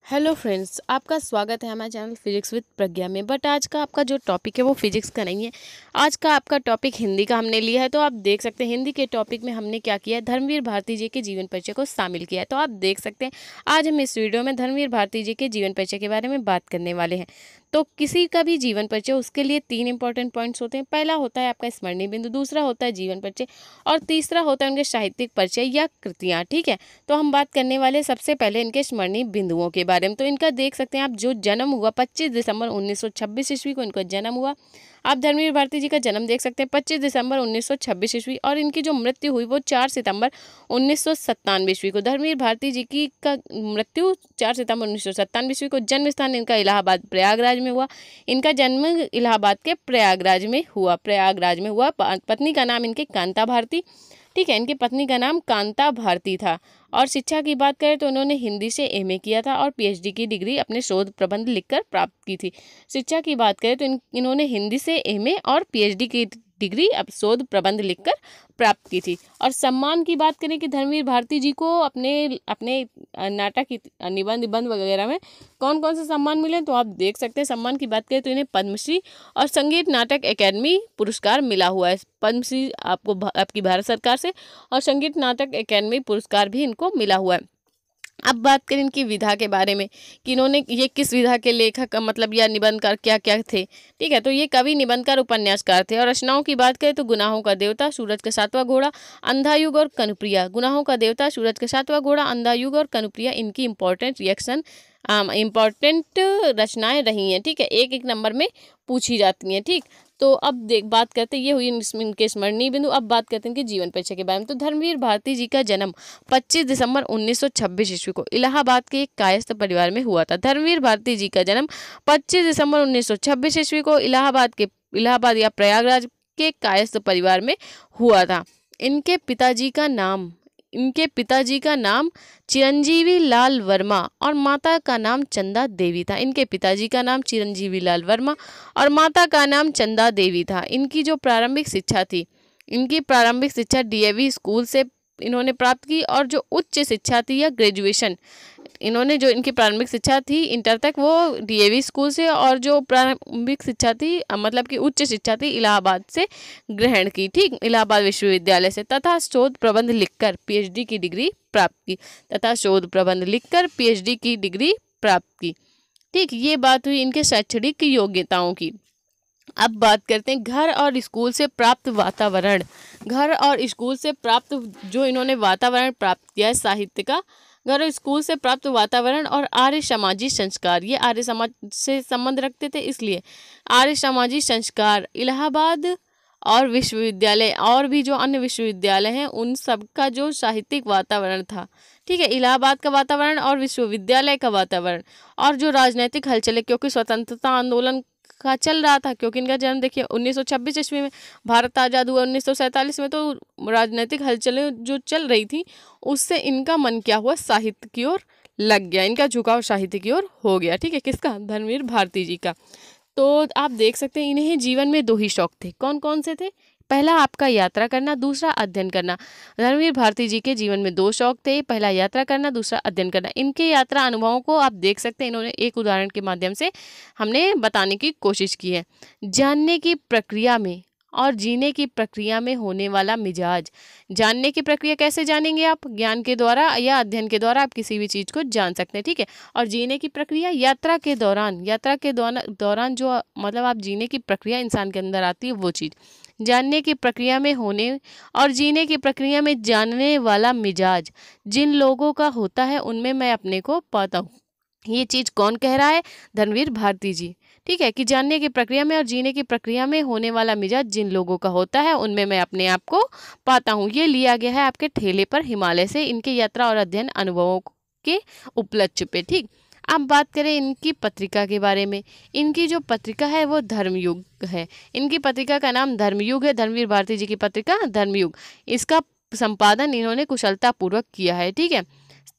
Hello friends, आपका स्वागत है हमारे चैनल फिजिक्स विद प्रज्ञा में। बट आज का आपका जो टॉपिक है वो फिजिक्स का नहीं है। आज का आपका टॉपिक हिंदी का हमने लिया है। तो आप देख सकते हैं हिंदी के टॉपिक में हमने क्या किया है, धर्मवीर भारती जी के जीवन परिचय को शामिल किया है। तो आप देख सकते हैं आज हम इस वीडियो में धर्मवीर भारती जी के जीवन परिचय के बारे में बात करने वाले हैं। तो किसी का भी जीवन परिचय, उसके लिए 3 इंपॉर्टेंट पॉइंट्स होते हैं। पहला होता है आपका स्मरणीय बिंदु, दूसरा होता है जीवन परिचय और तीसरा होता है उनके साहित्यिक परिचय या कृतियाँ। ठीक है, तो हम बात करने वाले सबसे पहले इनके स्मरणीय बिंदुओं के बारे में। तो इनका देख सकते हैं आप, जो जन्म हुआ 25 दिसंबर 1926 ईस्वी को इनका जन्म हुआ। आप धर्मवीर भारती जी का जन्म देख सकते हैं 25 दिसंबर 1926 ईस्वी, और इनकी जो मृत्यु हुई वो 4 सितंबर 1997 ईस्वी को। धर्मवीर भारती जी की का मृत्यु 4 सितंबर 1997 ईस्वी को। जन्म स्थान इनका इलाहाबाद प्रयागराज में हुआ। इनका जन्म इलाहाबाद के प्रयागराज में हुआ। पत्नी का नाम इनके कांता भारती, ठीक है, इनकी पत्नी का नाम कांता भारती था। और शिक्षा की बात करें तो उन्होंने हिंदी से एमए किया था और पीएचडी की डिग्री अपने शोध प्रबंध लिखकर प्राप्त की थी। शिक्षा की बात करें तो इन्होंने हिंदी से एमए और पीएचडी की डिग्री अब शोध प्रबंध लिखकर प्राप्त की थी। और सम्मान की बात करें कि धर्मवीर भारती जी को अपने अपने नाटक निबंध वगैरह में कौन कौन से सम्मान मिले, तो आप देख सकते हैं। सम्मान की बात करें तो इन्हें पद्मश्री और संगीत नाटक एकेडमी पुरस्कार मिला हुआ है। पद्मश्री आपकी भारत सरकार से, और संगीत नाटक एकेडमी पुरस्कार भी इनको मिला हुआ है। अब बात करें इनकी विधा के बारे में कि इन्होंने ये किस विधा के लेखक मतलब या निबंधकार क्या क्या थे। ठीक है, तो ये कवि, निबंधकार, उपन्यासकार थे। और रचनाओं की बात करें तो गुनाहों का देवता, सूरज का सातवां घोड़ा, अंधा युग और कनुप्रिया। गुनाहों का देवता, सूरज का सातवां घोड़ा, अंधा युग और कनुप्रिया इनकी इम्पोर्टेंट रचनाएं रही हैं। ठीक है, एक एक नंबर में पूछी जाती हैं। ठीक, तो अब बात करते हैं, ये हुई इनके स्मरणीय बिंदु। अब बात करते हैं इनके जीवन परिचय के बारे में। तो धर्मवीर भारती जी का जन्म 25 दिसंबर 1926 ईस्वी को इलाहाबाद के एक कायस्थ परिवार में हुआ था। धर्मवीर भारती जी का जन्म 25 दिसंबर 1926 ईस्वी को इलाहाबाद या प्रयागराज के कायस्थ परिवार में हुआ था। इनके पिताजी का नाम चिरंजीवी लाल वर्मा और माता का नाम चंदा देवी था। इनके पिताजी का नाम चिरंजीवी लाल वर्मा और माता का नाम चंदा देवी था। इनकी जो प्रारंभिक शिक्षा थी, इनकी प्रारंभिक शिक्षा डीएवी स्कूल से इन्होंने प्राप्त की, और जो उच्च शिक्षा थी या ग्रेजुएशन, इन्होंने जो इनकी प्रारंभिक शिक्षा थी इंटर तक वो डीएवी स्कूल से, और जो प्रारंभिक शिक्षा थी मतलब कि उच्च शिक्षा थी इलाहाबाद से ग्रहण की। ठीक, इलाहाबाद विश्वविद्यालय से, तथा शोध प्रबंध लिखकर पीएचडी की डिग्री प्राप्त की। ठीक, ये बात हुई इनके शैक्षणिक योग्यताओं की। अब बात करते हैं घर और स्कूल से प्राप्त जो इन्होंने वातावरण प्राप्त किया है साहित्य का। घर और स्कूल से प्राप्त वातावरण और आर्य समाजी संस्कार, ये आर्य समाज से संबंध रखते थे, इसलिए आर्य समाजी संस्कार इलाहाबाद और विश्वविद्यालय और भी जो अन्य विश्वविद्यालय हैं उन सब का जो साहित्यिक वातावरण था। ठीक है, इलाहाबाद का वातावरण और विश्वविद्यालय का वातावरण, और जो राजनीतिक हलचल, क्योंकि स्वतंत्रता आंदोलन का चल रहा था, क्योंकि इनका जन्म देखिए 1926 ईस्वी में, भारत आज़ाद हुआ 1947 में, तो राजनीतिक हलचलें जो चल रही थी उससे इनका मन क्या हुआ, साहित्य की ओर लग गया। इनका झुकाव साहित्य की ओर हो गया। ठीक है, किसका, धर्मवीर भारती जी का। तो आप देख सकते हैं इन्हें जीवन में 2 ही शौक थे। कौन कौन से थे? पहला आपका यात्रा करना, दूसरा अध्ययन करना। धर्मवीर भारती जी के जीवन में 2 शौक थे, पहला यात्रा करना, दूसरा अध्ययन करना। इनके यात्रा अनुभवों को आप देख सकते हैं, इन्होंने एक उदाहरण के माध्यम से हमने बताने की कोशिश की है। जानने की प्रक्रिया में और जीने की प्रक्रिया में होने वाला मिजाज। जानने की प्रक्रिया कैसे जानेंगे आप? ज्ञान के द्वारा या अध्ययन के द्वारा आप किसी भी चीज़ को जान सकते हैं। ठीक है, और जीने की प्रक्रिया यात्रा के दौरान जो मतलब आप जीने की प्रक्रिया इंसान के अंदर आती है वो चीज़। जानने की प्रक्रिया में होने और जीने की प्रक्रिया में जानने वाला मिजाज जिन लोगों का होता है उनमें मैं अपने को पाता हूँ। ये चीज़ कौन कह रहा है? धर्मवीर भारती जी। ठीक है, कि जानने की प्रक्रिया में और जीने की प्रक्रिया में होने वाला मिजाज जिन लोगों का होता है उनमें मैं अपने आप को पाता हूँ। ये लिया गया है आपके ठेले पर हिमालय से, इनके यात्रा और अध्ययन अनुभवों के उपलक्ष्य पे। ठीक, अब बात करें इनकी पत्रिका के बारे में। इनकी जो पत्रिका है वो धर्मयुग है। इनकी पत्रिका का नाम धर्मयुग है। धर्मवीर भारती जी की पत्रिका धर्मयुग, इसका संपादन इन्होंने कुशलतापूर्वक किया है। ठीक है,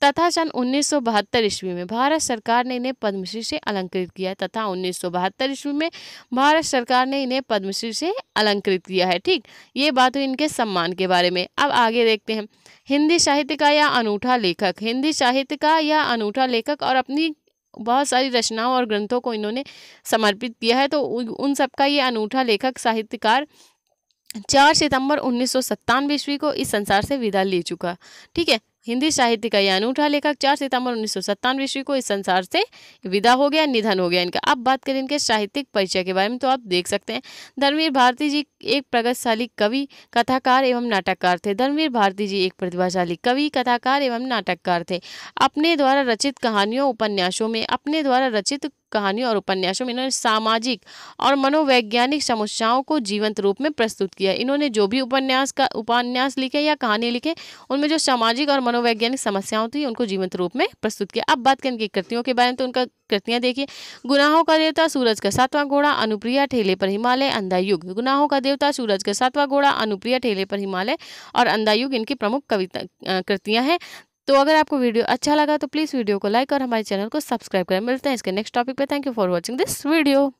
तथा सन 1972 ईस्वी में भारत सरकार ने इन्हें पद्मश्री से अलंकृत किया है। तथा 1972 ईस्वी में भारत सरकार ने इन्हें पद्मश्री से अलंकृत किया है। ठीक, ये बात हुई इनके सम्मान के बारे में। अब आगे देखते हैं हिंदी साहित्य का या अनूठा लेखक। हिंदी साहित्य का या अनूठा लेखक और अपनी बहुत सारी रचनाओं और ग्रंथों को इन्होंने समर्पित किया है। तो उन सबका ये अनूठा लेखक साहित्यकार 4 सितंबर 1997 ईस्वी को इस संसार से विदा ले चुका। ठीक है, हिंदी साहित्य का यह अनूठा लेखक 4 सितंबर 1997 ईस्वी को इस संसार से विदा हो गया, निधन हो गया इनका। अब बात करें इनके साहित्यिक परिचय के बारे में, तो आप देख सकते हैं धर्मवीर भारती जी एक प्रगतिशाली कवि, कथाकार एवं नाटककार थे। धर्मवीर भारती जी एक प्रतिभाशाली कवि, कथाकार एवं नाटककार थे। अपने द्वारा रचित कहानियों और उपन्यासों में इन्होंने सामाजिक और मनोवैज्ञानिक समस्याओं को जीवंत रूप में प्रस्तुत किया। इन्होंने जो भी उपन्यास लिखे या कहानी लिखे, उनमें जो सामाजिक और मनोवैज्ञानिक समस्याओं थी उनको जीवंत रूप में प्रस्तुत किया। अब बात करें इनकी कृतियों के बारे में, तो उनका कृतियां देखिए। गुनाहों का देवता, सूरज का सातवां घोड़ा, अनुप्रिया, ठेले पर हिमालय, अंधा युग। गुनाहों का देवता, सूरज का सातवां घोड़ा, अनुप्रिया, ठेले पर हिमालय और अंधा युग इनकी प्रमुख कृतियां हैं। तो अगर आपको वीडियो अच्छा लगा तो प्लीज़ वीडियो को लाइक और हमारे चैनल को सब्सक्राइब करें। मिलते हैं इसके नेक्स्ट टॉपिक पे। Thank you for watching this video.